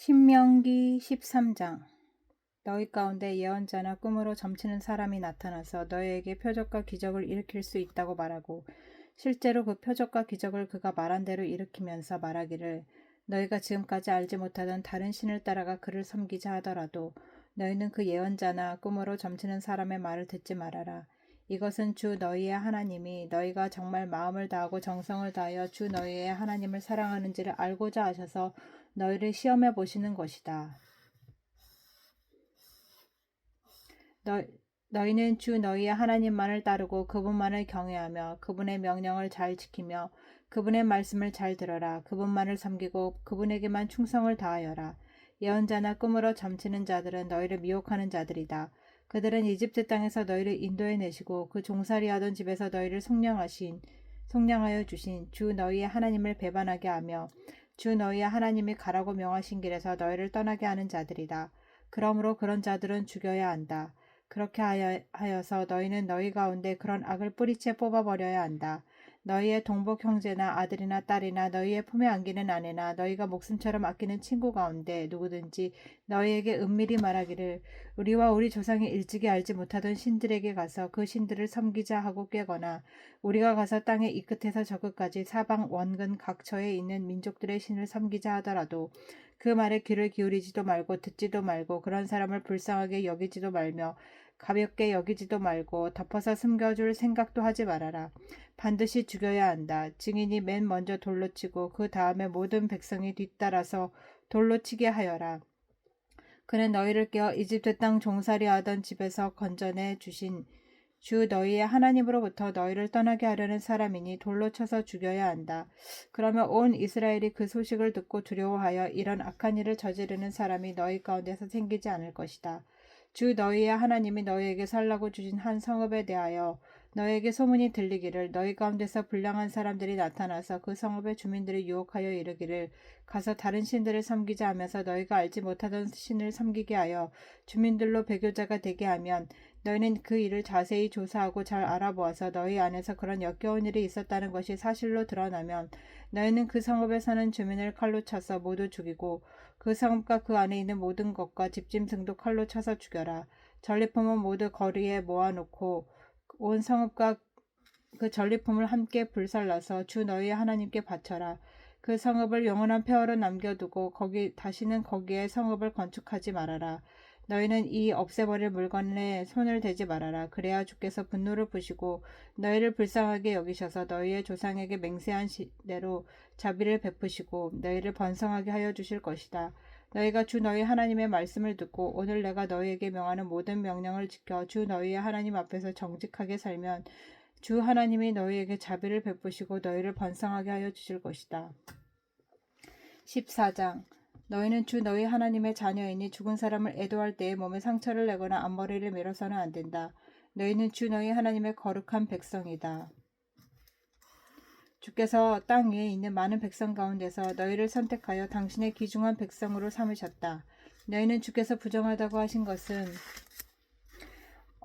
신명기 13장. 너희 가운데 예언자나 꿈으로 점치는 사람이 나타나서 너희에게 표적과 기적을 일으킬 수 있다고 말하고 실제로 그 표적과 기적을 그가 말한 대로 일으키면서 말하기를 너희가 지금까지 알지 못하던 다른 신을 따라가 그를 섬기자 하더라도 너희는 그 예언자나 꿈으로 점치는 사람의 말을 듣지 말아라. 이것은 주 너희의 하나님이 너희가 정말 마음을 다하고 정성을 다하여 주 너희의 하나님을 사랑하는지를 알고자 하셔서 너희를 시험해 보시는 것이다. 너희는 주 너희의 하나님만을 따르고 그분만을 경외하며 그분의 명령을 잘 지키며 그분의 말씀을 잘 들어라. 그분만을 섬기고 그분에게만 충성을 다하여라. 예언자나 꿈으로 점치는 자들은 너희를 미혹하는 자들이다. 그들은 이집트 땅에서 너희를 인도해 내시고 그 종살이하던 집에서 너희를 속량하여 주신 주 너희의 하나님을 배반하게 하며 주 너희의 하나님이 가라고 명하신 길에서 너희를 떠나게 하는 자들이다. 그러므로 그런 자들은 죽여야 한다. 그렇게 하여서 너희는 너희 가운데 그런 악을 뿌리째 뽑아버려야 한다. 너희의 동복 형제나 아들이나 딸이나 너희의 품에 안기는 아내나 너희가 목숨처럼 아끼는 친구 가운데 누구든지 너희에게 은밀히 말하기를 우리와 우리 조상이 일찍이 알지 못하던 신들에게 가서 그 신들을 섬기자 하고 꾀거나 우리가 가서 땅의 이 끝에서 저 끝까지 사방 원근 각처에 있는 민족들의 신을 섬기자 하더라도 그 말에 귀를 기울이지도 말고 듣지도 말고 그런 사람을 불쌍하게 여기지도 말며 가볍게 여기지도 말고 덮어서 숨겨줄 생각도 하지 말아라. 반드시 죽여야 한다. 증인이 맨 먼저 돌로 치고 그 다음에 모든 백성이 뒤따라서 돌로 치게 하여라. 그는 너희를 깨어 이집트 땅 종살이 하던 집에서 건져내 주신 주 너희의 하나님으로부터 너희를 떠나게 하려는 사람이니 돌로 쳐서 죽여야 한다. 그러면 온 이스라엘이 그 소식을 듣고 두려워하여 이런 악한 일을 저지르는 사람이 너희 가운데서 생기지 않을 것이다. 주 너희의 하나님이 너희에게 살라고 주신 한 성읍에 대하여 너희에게 소문이 들리기를 너희 가운데서 불량한 사람들이 나타나서 그 성읍의 주민들을 유혹하여 이르기를 가서 다른 신들을 섬기자 하면서 너희가 알지 못하던 신을 섬기게 하여 주민들로 배교자가 되게 하면 너희는 그 일을 자세히 조사하고 잘 알아보아서 너희 안에서 그런 역겨운 일이 있었다는 것이 사실로 드러나면 너희는 그 성읍에 사는 주민을 칼로 쳐서 모두 죽이고 그 성읍과 그 안에 있는 모든 것과 집짐승도 칼로 쳐서 죽여라. 전리품은 모두 거리에 모아놓고 온 성읍과 그 전리품을 함께 불살라서 주 너희의 하나님께 바쳐라. 그 성읍을 영원한 폐허로 남겨두고 다시는 거기에 성읍을 건축하지 말아라. 너희는 이 없애버릴 물건에 손을 대지 말아라. 그래야 주께서 분노를 부시고 너희를 불쌍하게 여기셔서 너희의 조상에게 맹세한 대로 자비를 베푸시고 너희를 번성하게 하여 주실 것이다. 너희가 주 너희 하나님의 말씀을 듣고 오늘 내가 너희에게 명하는 모든 명령을 지켜 주 너희의 하나님 앞에서 정직하게 살면 주 하나님이 너희에게 자비를 베푸시고 너희를 번성하게 하여 주실 것이다. 14장. 너희는 주 너희 하나님의 자녀이니 죽은 사람을 애도할 때에 몸에 상처를 내거나 앞머리를 밀어서는 안 된다. 너희는 주 너희 하나님의 거룩한 백성이다. 주께서 땅 위에 있는 많은 백성 가운데서 너희를 선택하여 당신의 귀중한 백성으로 삼으셨다. 너희는 주께서 부정하다고 하신 것은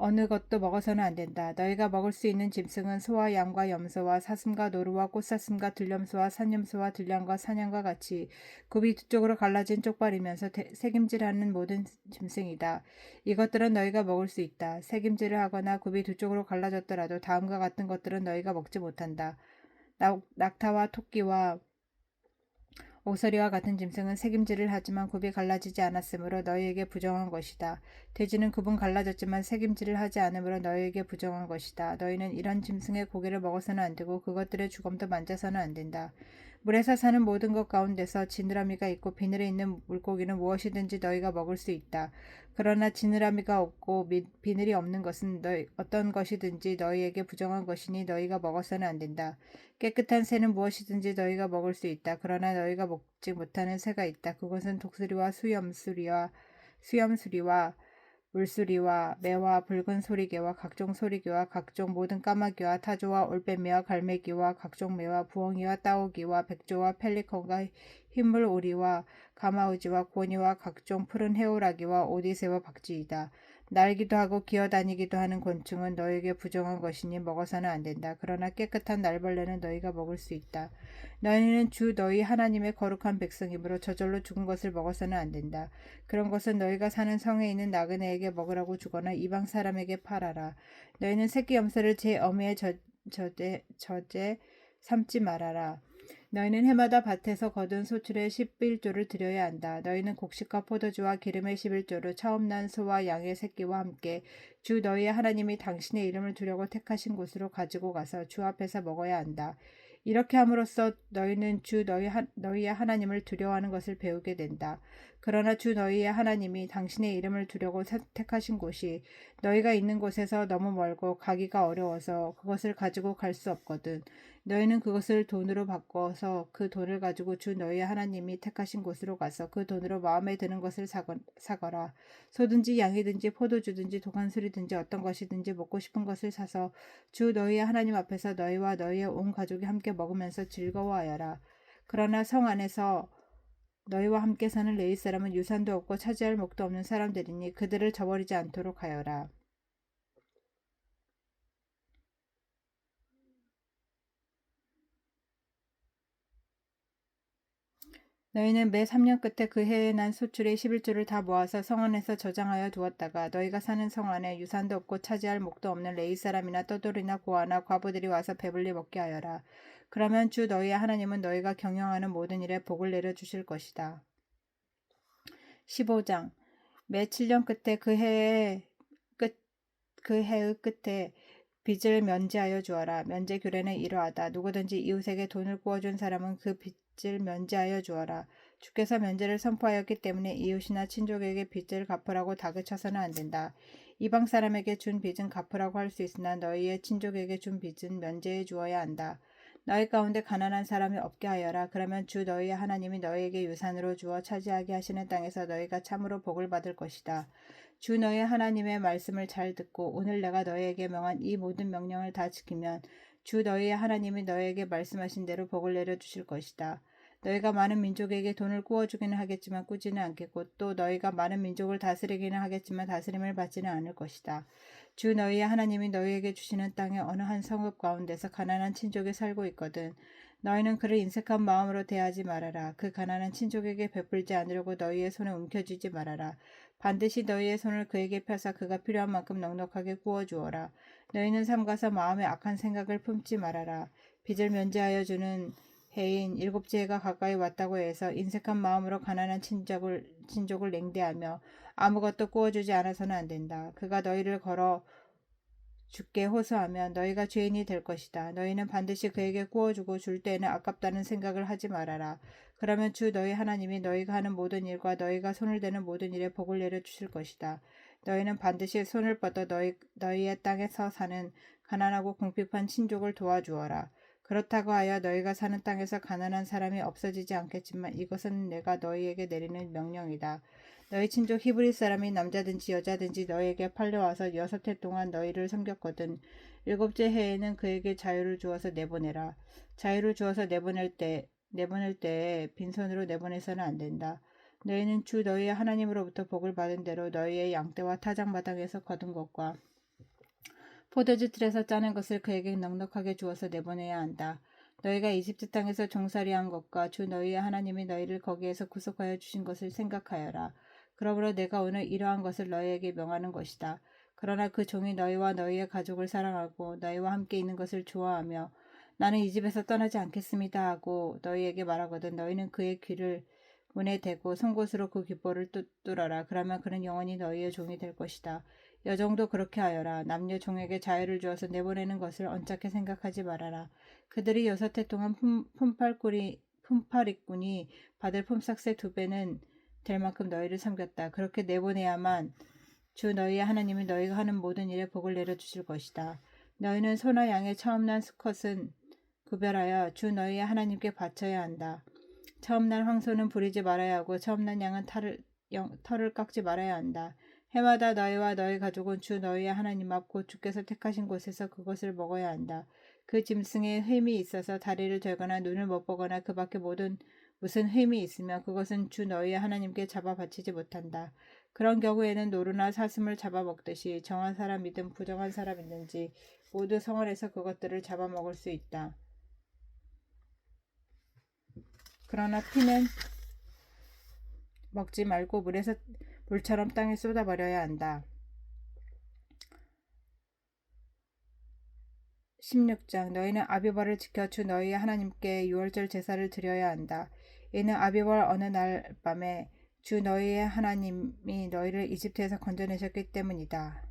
어느 것도 먹어서는 안 된다. 너희가 먹을 수 있는 짐승은 소와 양과 염소와 사슴과 노루와 꽃사슴과 들염소와 산염소와 들량과 사냥과 같이 굽이 두 쪽으로 갈라진 쪽발이면서 새김질하는 모든 짐승이다. 이것들은 너희가 먹을 수 있다. 새김질을 하거나 굽이 두 쪽으로 갈라졌더라도 다음과 같은 것들은 너희가 먹지 못한다. 낙타와 토끼와 오소리와 같은 짐승은 새김질을 하지만 굽이 갈라지지 않았으므로 너희에게 부정한 것이다. 돼지는 굽은 갈라졌지만 새김질을 하지 않으므로 너희에게 부정한 것이다. 너희는 이런 짐승의 고기를 먹어서는 안 되고 그것들의 주검도 만져서는 안 된다. 물에서 사는 모든 것 가운데서 지느러미가 있고 비늘에 있는 물고기는 무엇이든지 너희가 먹을 수 있다. 그러나 지느러미가 없고 비늘이 없는 것은 어떤 것이든지 너희에게 부정한 것이니 너희가 먹어서는 안 된다. 깨끗한 새는 무엇이든지 너희가 먹을 수 있다. 그러나 너희가 먹지 못하는 새가 있다. 그것은 독수리와 수염수리와 물수리와 매와 붉은 소리개와 각종 소리개와 각종 모든 까마귀와 타조와 올빼미와 갈매기와 각종 매와 부엉이와 따오기와 백조와 펠리컨과 흰물 오리와 가마우지와 고니와 각종 푸른 해오라기와 오디새와 박쥐이다. 날기도 하고 기어다니기도 하는 곤충은 너희에게 부정한 것이니 먹어서는 안 된다. 그러나 깨끗한 날벌레는 너희가 먹을 수 있다. 너희는 주 너희 하나님의 거룩한 백성이므로 저절로 죽은 것을 먹어서는 안 된다. 그런 것은 너희가 사는 성에 있는 나그네에게 먹으라고 주거나 이방 사람에게 팔아라. 너희는 새끼 염소를 제 어미의 저제 삼지 말아라. 너희는 해마다 밭에서 거둔 소출의 11조를 드려야 한다. 너희는 곡식과 포도주와 기름의 11조를 처음 난 소와 양의 새끼와 함께 주 너희의 하나님이 당신의 이름을 두려고 택하신 곳으로 가지고 가서 주 앞에서 먹어야 한다. 이렇게 함으로써 너희는 주 너희의 하나님을 두려워하는 것을 배우게 된다. 그러나 주 너희의 하나님이 당신의 이름을 두려고 택하신 곳이 너희가 있는 곳에서 너무 멀고 가기가 어려워서 그것을 가지고 갈 수 없거든. 너희는 그것을 돈으로 바꿔서 그 돈을 가지고 주 너희 하나님이 택하신 곳으로 가서 그 돈으로 마음에 드는 것을 사거라. 소든지 양이든지 포도주든지 도간술이든지 어떤 것이든지 먹고 싶은 것을 사서 주 너희의 하나님 앞에서 너희와 너희의 온 가족이 함께 먹으면서 즐거워하여라. 그러나 성 안에서 너희와 함께 사는 레위 사람은 유산도 없고 차지할 목도 없는 사람들이니 그들을 저버리지 않도록 하여라. 너희는 매 3년 끝에 그 해에 난 소출의 11조를 다 모아서 성 안에서 저장하여 두었다가 너희가 사는 성 안에 유산도 없고 차지할 목도 없는 레위 사람이나 떠돌이나 고아나 과부들이 와서 배불리 먹게 하여라. 그러면 주 너희의 하나님은 너희가 경영하는 모든 일에 복을 내려 주실 것이다. 15장 매 7년 끝에 그 해의 끝에 빚을 면제하여 주어라. 면제 규례는 이러하다. 누구든지 이웃에게 돈을 구워준 사람은 그 빚을 면제하여 주어라. 주께서 면제를 선포하였기 때문에 이웃이나 친족에게 빚을 갚으라고 다그쳐서는 안 된다. 이방 사람에게 준 빚은 갚으라고 할 수 있으나 너희의 친족에게 준 빚은 면제해 주어야 한다. 너희 가운데 가난한 사람이 없게 하여라. 그러면 주 너희의 하나님이 너희에게 유산으로 주어 차지하게 하시는 땅에서 너희가 참으로 복을 받을 것이다. 주 너희 하나님의 말씀을 잘 듣고 오늘 내가 너희에게 명한 이 모든 명령을 다 지키면 주 너희의 하나님이 너희에게 말씀하신 대로 복을 내려 주실 것이다. 너희가 많은 민족에게 돈을 꾸어주기는 하겠지만 꾸지는 않겠고 또 너희가 많은 민족을 다스리기는 하겠지만 다스림을 받지는 않을 것이다. 주 너희의 하나님이 너희에게 주시는 땅의 어느 한 성읍 가운데서 가난한 친족이 살고 있거든. 너희는 그를 인색한 마음으로 대하지 말아라. 그 가난한 친족에게 베풀지 않으려고 너희의 손을 움켜쥐지 말아라. 반드시 너희의 손을 그에게 펴서 그가 필요한 만큼 넉넉하게 구워주어라. 너희는 삼가서 마음에 악한 생각을 품지 말아라. 빚을 면제하여 주는 해인 일곱째 해가 가까이 왔다고 해서 인색한 마음으로 가난한 친족을 냉대하며 아무것도 구워주지 않아서는 안 된다. 그가 너희를 걸어 주께 호소하면 너희가 죄인이 될 것이다. 너희는 반드시 그에게 구워주고 줄 때에는 아깝다는 생각을 하지 말아라. 그러면 주 너희 하나님이 너희가 하는 모든 일과 너희가 손을 대는 모든 일에 복을 내려 주실 것이다. 너희는 반드시 손을 뻗어 너희의 땅에서 사는 가난하고 궁핍한 친족을 도와주어라. 그렇다고 하여 너희가 사는 땅에서 가난한 사람이 없어지지 않겠지만 이것은 내가 너희에게 내리는 명령이다. 너희 친족 히브리 사람이 남자든지 여자든지 너희에게 팔려와서 6해 동안 너희를 섬겼거든. 7째 해에는 그에게 자유를 주어서 내보내라. 자유를 주어서 내보낼 때에 빈손으로 내보내서는 안 된다. 너희는 주 너희의 하나님으로부터 복을 받은 대로 너희의 양떼와 타작마당에서 거둔 것과 포도주 틀에서 짜는 것을 그에게 넉넉하게 주어서 내보내야 한다. 너희가 이집트 땅에서 종살이한 것과 주 너희의 하나님이 너희를 거기에서 구속하여 주신 것을 생각하여라. 그러므로 내가 오늘 이러한 것을 너희에게 명하는 것이다. 그러나 그 종이 너희와 너희의 가족을 사랑하고 너희와 함께 있는 것을 좋아하며 나는 이 집에서 떠나지 않겠습니다 하고 너희에게 말하거든 너희는 그의 귀를 문에 대고 송곳으로 그 귓볼을 뚫어라. 그러면 그는 영원히 너희의 종이 될 것이다. 여종도 그렇게 하여라. 남녀 종에게 자유를 주어서 내보내는 것을 언짢게 생각하지 말아라. 그들이 6해 동안 품팔이꾼이 받을 품삯의 2배는 될 만큼 너희를 섬겼다. 그렇게 내보내야만 주 너희의 하나님이 너희가 하는 모든 일에 복을 내려주실 것이다. 너희는 소나 양의 처음 난 수컷은 구별하여 주 너희의 하나님께 바쳐야 한다. 처음 난 황소는 부리지 말아야 하고 처음 난 양은 털을 깎지 말아야 한다. 해마다 너희와 너희 가족은 주 너희의 하나님 앞 곧 주께서 택하신 곳에서 그것을 먹어야 한다. 그 짐승에 흠이 있어서 다리를 절거나 눈을 못 보거나 그 밖에 무슨 흠이 있으며 그것은 주 너희의 하나님께 잡아 바치지 못한다. 그런 경우에는 노루나 사슴을 잡아먹듯이 정한 사람이든 부정한 사람이든지 모두 성원에서 그것들을 잡아먹을 수 있다. 그러나 피는 먹지 말고 물처럼 땅에 쏟아버려야 한다. 16장 너희는 아비벌을 지켜 주 너희의 하나님께 유월절 제사를 드려야 한다. 이는 아비벌 어느 날 밤에 주 너희의 하나님이 너희를 이집트에서 건져내셨기 때문이다.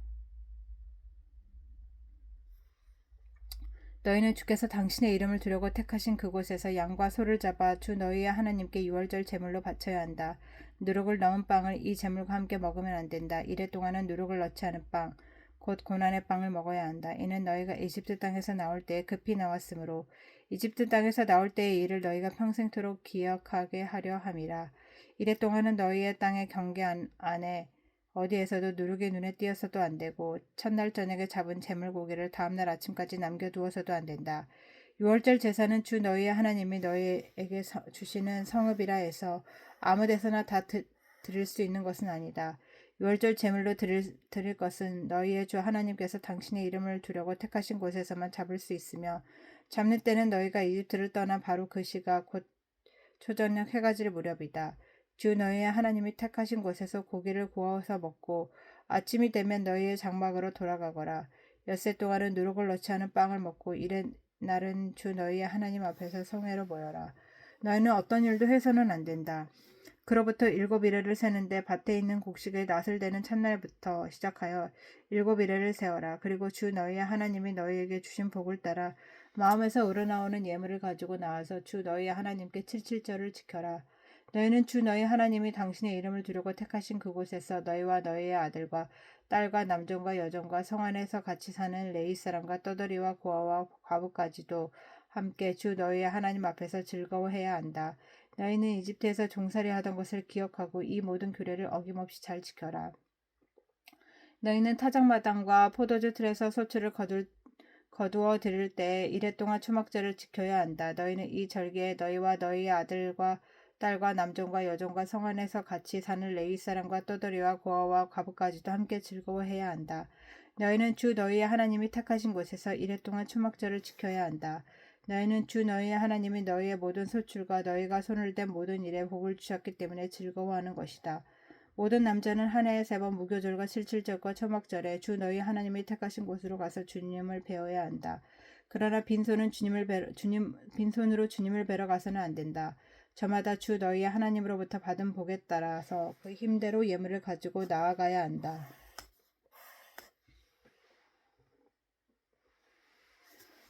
너희는 주께서 당신의 이름을 두려고 택하신 그곳에서 양과 소를 잡아 주 너희의 하나님께 유월절 제물로 바쳐야 한다. 누룩을 넣은 빵을 이 제물과 함께 먹으면 안 된다. 이래 동안은 누룩을 넣지 않은 빵, 곧 고난의 빵을 먹어야 한다. 이는 너희가 이집트 땅에서 나올 때에 급히 나왔으므로 이집트 땅에서 나올 때의 일을 너희가 평생토록 기억하게 하려 함이라. 이래 동안은 너희의 땅의 경계 안에 어디에서도 누룩이 눈에 띄어서도 안 되고 첫날 저녁에 잡은 재물고기를 다음날 아침까지 남겨두어서도 안 된다. 유월절 제사는 주 너희의 하나님이 너희에게 주시는 성읍이라 해서 아무 데서나 다 드릴 수 있는 것은 아니다. 유월절 제물로 드릴 것은 너희의 주 하나님께서 당신의 이름을 두려고 택하신 곳에서만 잡을 수 있으며 잡는 때는 너희가 이집트를 떠나 바로 그 시가 곧 초저녁 해가 질 무렵이다. 주 너희의 하나님이 택하신 곳에서 고기를 구워서 먹고 아침이 되면 너희의 장막으로 돌아가거라. 엿새 동안은 누룩을 넣지 않은 빵을 먹고 이래 날은 주 너희의 하나님 앞에서 성회로 모여라. 너희는 어떤 일도 해서는 안 된다. 그로부터 7일을 세는데 밭에 있는 곡식의 낫을 대는 첫날부터 시작하여 7일을 세워라. 그리고 주 너희의 하나님이 너희에게 주신 복을 따라 마음에서 우러나오는 예물을 가지고 나와서 주 너희의 하나님께 칠칠절을 지켜라. 너희는 주 너희 하나님이 당신의 이름을 두려고 택하신 그곳에서 너희와 너희의 아들과 딸과 남종과 여종과 성 안에서 같이 사는 레위 사람과 떠돌이와 고아와 과부까지도 함께 주 너희의 하나님 앞에서 즐거워해야 한다. 너희는 이집트에서 종살이 하던 것을 기억하고 이 모든 규례를 어김없이 잘 지켜라. 너희는 타작마당과 포도주 틀에서 소출을 거두어 드릴 때 이랫동안 초막절을 지켜야 한다. 너희는 이 절기에 너희와 너희의 아들과 딸과 남종과 여종과 성 안에서 같이 사는 레위 사람과 떠돌이와 고아와 과부까지도 함께 즐거워해야 한다. 너희는 주 너희의 하나님이 택하신 곳에서 이랫동안 초막절을 지켜야 한다. 너희는 주 너희의 하나님이 너희의 모든 소출과 너희가 손을 댄 모든 일에 복을 주셨기 때문에 즐거워하는 것이다. 모든 남자는 한 해에 3번 무교절과 칠칠절과 초막절에 주 너희 하나님이 택하신 곳으로 가서 주님을 배워야 한다. 그러나 빈손으로 주님을 뵈러 가서는 안 된다. 저마다 주 너희의 하나님으로부터 받은 복에 따라서 그 힘대로 예물을 가지고 나아가야 한다.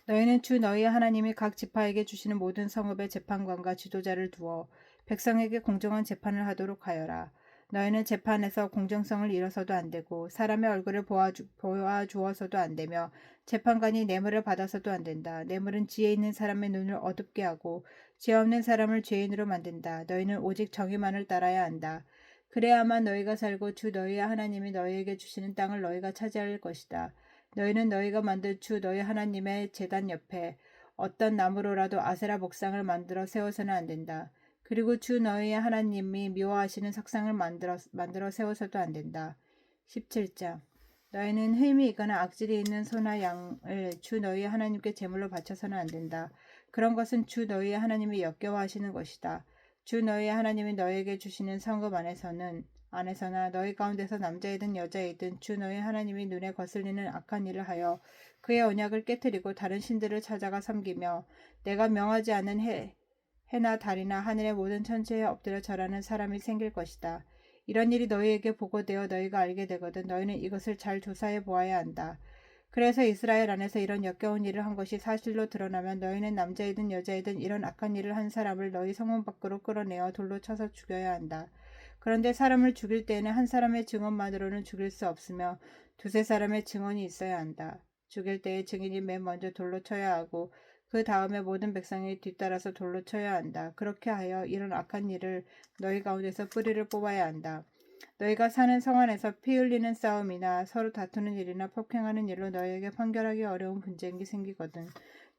너희는 주 너희의 하나님이 각 지파에게 주시는 모든 성읍의 재판관과 지도자를 두어 백성에게 공정한 재판을 하도록 하여라. 너희는 재판에서 공정성을 잃어서도 안 되고 사람의 얼굴을 보아주어서도 안 되며 재판관이 뇌물을 받아서도 안 된다. 뇌물은 지혜 있는 사람의 눈을 어둡게 하고 죄 없는 사람을 죄인으로 만든다. 너희는 오직 정의만을 따라야 한다. 그래야만 너희가 살고 주 너희의 하나님이 너희에게 주시는 땅을 너희가 차지할 것이다. 너희는 너희가 만든 주 너희 하나님의 제단 옆에 어떤 나무로라도 아세라 목상을 만들어 세워서는 안 된다. 그리고 주 너희의 하나님이 미워하시는 석상을 만들어 세워서도 안 된다. 17장 너희는 흠이 있거나 악질이 있는 소나 양을 주 너희의 하나님께 제물로 바쳐서는 안 된다. 그런 것은 주 너희의 하나님이 역겨워하시는 것이다. 주 너희의 하나님이 너희에게 주시는 성읍 안에서나 너희 가운데서 남자이든 여자이든 주 너희 하나님이 눈에 거슬리는 악한 일을 하여 그의 언약을 깨뜨리고 다른 신들을 찾아가 섬기며 내가 명하지 않은 해나 달이나 하늘의 모든 천체에 엎드려 절하는 사람이 생길 것이다. 이런 일이 너희에게 보고되어 너희가 알게 되거든 너희는 이것을 잘 조사해 보아야 한다. 그래서 이스라엘 안에서 이런 역겨운 일을 한 것이 사실로 드러나면 너희는 남자이든 여자이든 이런 악한 일을 한 사람을 너희 성문 밖으로 끌어내어 돌로 쳐서 죽여야 한다. 그런데 사람을 죽일 때에는 한 사람의 증언만으로는 죽일 수 없으며 두세 사람의 증언이 있어야 한다. 죽일 때의 증인이 맨 먼저 돌로 쳐야 하고 그 다음에 모든 백성이 뒤따라서 돌로 쳐야 한다. 그렇게 하여 이런 악한 일을 너희 가운데서 뿌리를 뽑아야 한다. 너희가 사는 성 안에서 피 흘리는 싸움이나 서로 다투는 일이나 폭행하는 일로 너희에게 판결하기 어려운 분쟁이 생기거든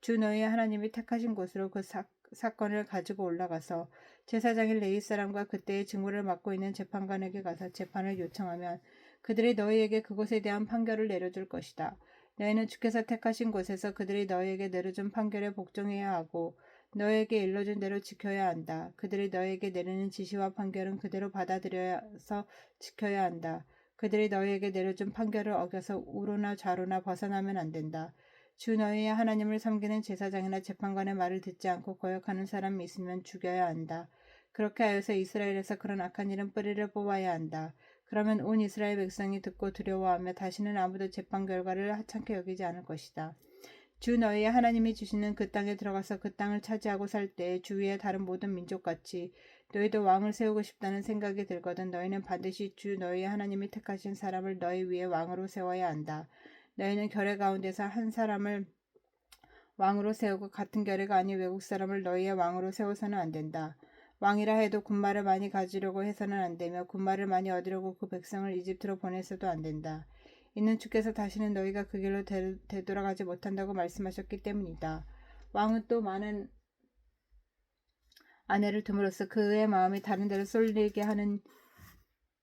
주 너희의 하나님이 택하신 곳으로 그 사건을 가지고 올라가서 제사장인 레위 사람과 그때의 직무를 맡고 있는 재판관에게 가서 재판을 요청하면 그들이 너희에게 그곳에 대한 판결을 내려줄 것이다. 너희는 주께서 택하신 곳에서 그들이 너희에게 내려준 판결에 복종해야 하고 너희에게 일러준 대로 지켜야 한다. 그들이 너희에게 내리는 지시와 판결은 그대로 받아들여서 지켜야 한다. 그들이 너희에게 내려준 판결을 어겨서 우로나 좌로나 벗어나면 안 된다. 주 너희의 하나님을 섬기는 제사장이나 재판관의 말을 듣지 않고 거역하는 사람이 있으면 죽여야 한다. 그렇게 하여서 이스라엘에서 그런 악한 일은 뿌리를 뽑아야 한다. 그러면 온 이스라엘 백성이 듣고 두려워하며 다시는 아무도 재판 결과를 하찮게 여기지 않을 것이다. 주 너희의 하나님이 주시는 그 땅에 들어가서 그 땅을 차지하고 살 때 주위의 다른 모든 민족같이 너희도 왕을 세우고 싶다는 생각이 들거든 너희는 반드시 주 너희의 하나님이 택하신 사람을 너희 위에 왕으로 세워야 한다. 너희는 결의 가운데서 한 사람을 왕으로 세우고 같은 결의가 아닌 외국 사람을 너희의 왕으로 세워서는 안 된다. 왕이라 해도 군말을 많이 가지려고 해서는 안 되며 군말을 많이 얻으려고 그 백성을 이집트로 보내서도 안 된다. 이는 주께서 다시는 너희가 그 길로 되돌아가지 못한다고 말씀하셨기 때문이다. 왕은 또 많은 아내를 둠으로써 그의 마음이 다른 데로 쏠리게 하는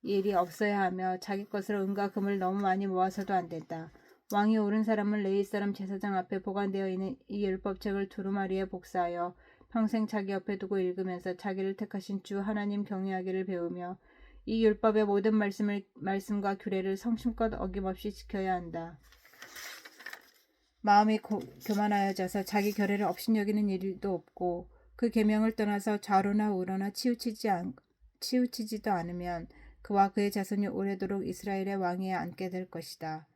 일이 없어야 하며 자기 것으로 은과 금을 너무 많이 모아서도 안 된다. 왕이 옳은 사람은 레위 사람 제사장 앞에 보관되어 있는 이 율법책을 두루마리에 복사하여 평생 자기 옆에 두고 읽으면서 자기를 택하신 주 하나님 경외하기를 배우며 이 율법의 모든 말씀과 규례를 성심껏 어김없이 지켜야 한다. 마음이 교만하여져서 자기 결의를 업신여기는 일도 없고 그 계명을 떠나서 좌로나 우로나 치우치지도 않으면 그와 그의 자손이 오래도록 이스라엘의 왕위에 앉게 될 것이다.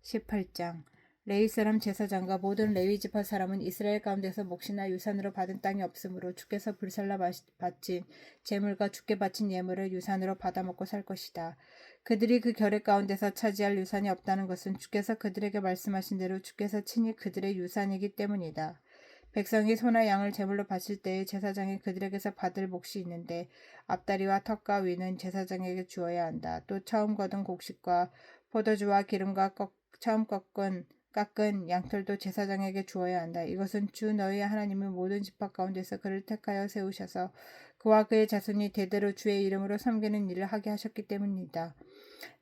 18장 레위 사람 제사장과 모든 레위 지파 사람은 이스라엘 가운데서 몫이나 유산으로 받은 땅이 없으므로 주께서 불살라 바친 제물과 주께 바친 예물을 유산으로 받아먹고 살 것이다. 그들이 그 결의 가운데서 차지할 유산이 없다는 것은 주께서 그들에게 말씀하신 대로 주께서 친히 그들의 유산이기 때문이다. 백성이 소나 양을 제물로 바칠 때에 제사장이 그들에게서 받을 몫이 있는데 앞다리와 턱과 위는 제사장에게 주어야 한다. 또 처음 거둔 곡식과 포도주와 기름과 처음 깎은 양털도 제사장에게 주어야 한다. 이것은 주 너희의 하나님의 모든 지파 가운데서 그를 택하여 세우셔서 그와 그의 자손이 대대로 주의 이름으로 섬기는 일을 하게 하셨기 때문이다.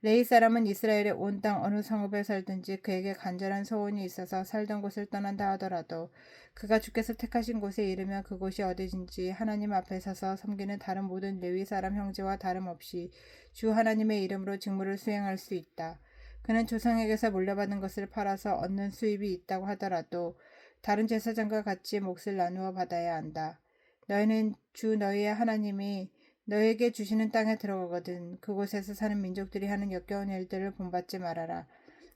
레위 사람은 이스라엘의 온 땅 어느 성읍에 살든지 그에게 간절한 소원이 있어서 살던 곳을 떠난다 하더라도 그가 주께서 택하신 곳에 이르면 그곳이 어디든지 하나님 앞에 서서 섬기는 다른 모든 레위 사람 형제와 다름없이 주 하나님의 이름으로 직무를 수행할 수 있다. 그는 조상에게서 물려받은 것을 팔아서 얻는 수입이 있다고 하더라도 다른 제사장과 같이 몫을 나누어 받아야 한다. 너희는 주 너희의 하나님이 너희에게 주시는 땅에 들어가거든 그곳에서 사는 민족들이 하는 역겨운 일들을 본받지 말아라.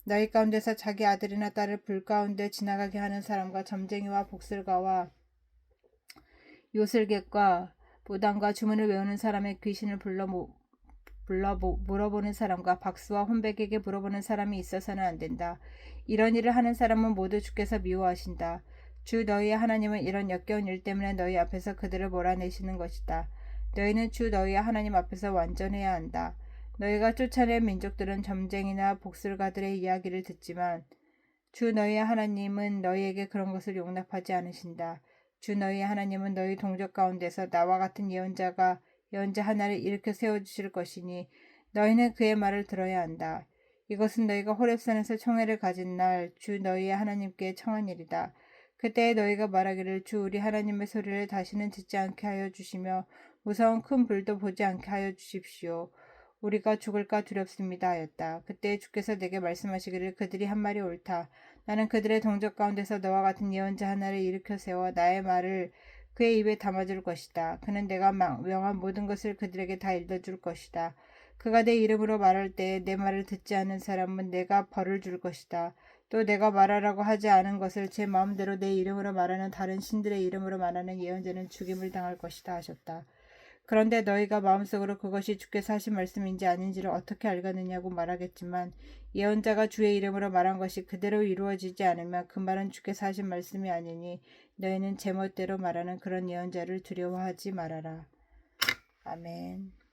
너희 가운데서 자기 아들이나 딸을 불 가운데 지나가게 하는 사람과 점쟁이와 복슬가와 요술객과 무당과 주문을 외우는 사람의 귀신을 불러 물어보는 사람과 박수와 혼백에게 물어보는 사람이 있어서는 안 된다. 이런 일을 하는 사람은 모두 주께서 미워하신다. 주 너희의 하나님은 이런 역겨운 일 때문에 너희 앞에서 그들을 몰아내시는 것이다. 너희는 주 너희의 하나님 앞에서 완전해야 한다. 너희가 쫓아낸 민족들은 점쟁이나 복술가들의 이야기를 듣지만 주 너희의 하나님은 너희에게 그런 것을 용납하지 않으신다. 주 너희의 하나님은 너희 동족 가운데서 나와 같은 예언자 하나를 일으켜 세워주실 것이니 너희는 그의 말을 들어야 한다. 이것은 너희가 호렙산에서 총회를 가진 날 주 너희의 하나님께 청한 일이다. 그때 너희가 말하기를 주 우리 하나님의 소리를 다시는 듣지 않게 하여 주시며 무서운 큰 불도 보지 않게 하여 주십시오. 우리가 죽을까 두렵습니다 하였다. 그때 주께서 내게 말씀하시기를 그들이 한 말이 옳다. 나는 그들의 동족 가운데서 너와 같은 예언자 하나를 일으켜 세워 나의 말을 그의 입에 담아줄 것이다. 그는 내가 명한 모든 것을 그들에게 다 읽어줄 것이다. 그가 내 이름으로 말할 때에 내 말을 듣지 않는 사람은 내가 벌을 줄 것이다. 또 내가 말하라고 하지 않은 것을 제 마음대로 내 이름으로 말하는 다른 신들의 이름으로 말하는 예언자는 죽임을 당할 것이다 하셨다. 그런데 너희가 마음속으로 그것이 주께서 하신 말씀인지 아닌지를 어떻게 알겠느냐고 말하겠지만 예언자가 주의 이름으로 말한 것이 그대로 이루어지지 않으면 그 말은 주께서 하신 말씀이 아니니 너희는 제멋대로 말하는 그런 예언자를 두려워하지 말아라. 아멘.